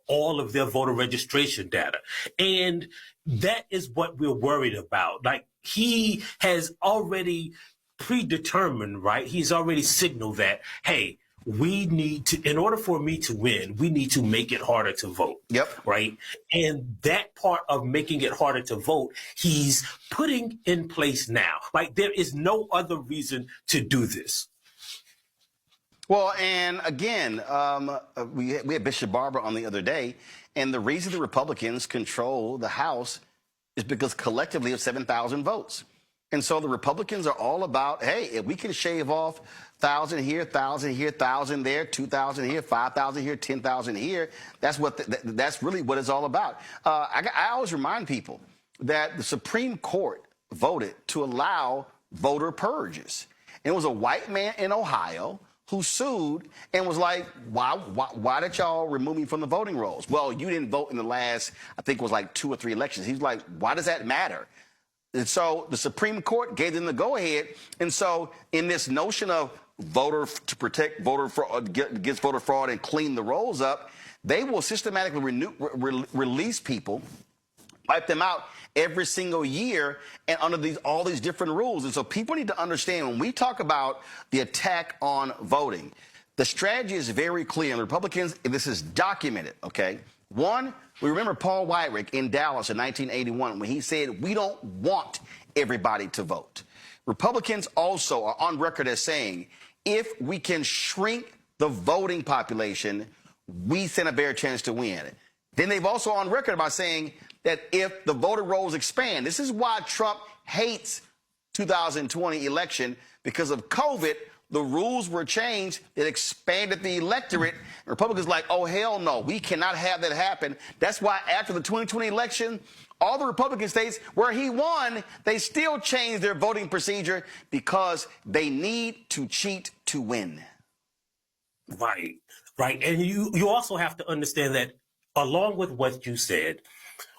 all of their voter registration data. And that is what we're worried about. Like, he has already predetermined, right? He's already signaled that, hey, we need to, in order for me to win, we need to make it harder to vote. Yep. Right. And that part of making it harder to vote, he's putting in place now. Like, there is no other reason to do this. Well, and again, we had Bishop Barber on the other day, and the reason the Republicans control the House is because collectively of 7,000 votes. And so the Republicans are all about, hey, if we can shave off 1,000 here, 1,000 here, 1,000 there, 2,000 here, 5,000 here, 10,000 here, that's what that's really what it's all about. I always remind people that the Supreme Court voted to allow voter purges. And it was a white man in Ohio who sued and was like, why did y'all remove me from the voting rolls? Well, you didn't vote in the last, I think it was like 2 or 3 elections. He's like, why does that matter? And so the Supreme Court gave them the go-ahead. And so in this notion of voter to protect voter fraud, against voter fraud and clean the rolls up, they will systematically release people, wipe them out every single year and under all these different rules. And so people need to understand when we talk about the attack on voting, the strategy is very clear. And the Republicans, this is documented, okay? One, we remember Paul Weyrich in Dallas in 1981 when he said, we don't want everybody to vote. Republicans also are on record as saying, if we can shrink the voting population, we stand a better chance to win. Then they've also on record by saying that if the voter rolls expand, this is why Trump hates 2020 election, because of COVID, the rules were changed. It expanded the electorate. Republicans like, oh, hell no, we cannot have that happen. That's why after the 2020 election, all the Republican states where he won, they still changed their voting procedure because they need to cheat to win. Right, right. And you also have to understand that along with what you said,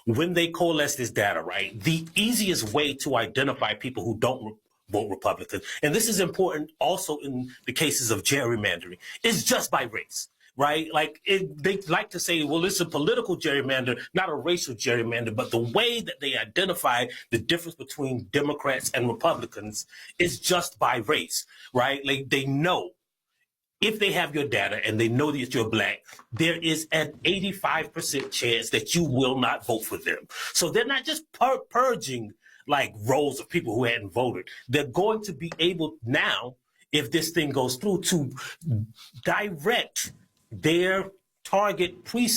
when they coalesce this data, right, the easiest way to identify people who don't vote Republican, and this is important also in the cases of gerrymandering, is just by race, right? Like, they like to say, well, it's a political gerrymander, not a racial gerrymander, but the way that they identify the difference between Democrats and Republicans is just by race, right? Like, they know if they have your data and they know that you're black, there is an 85% chance that you will not vote for them. So they're not just purging like rolls of people who hadn't voted. They're going to be able now, if this thing goes through, to direct their target precinct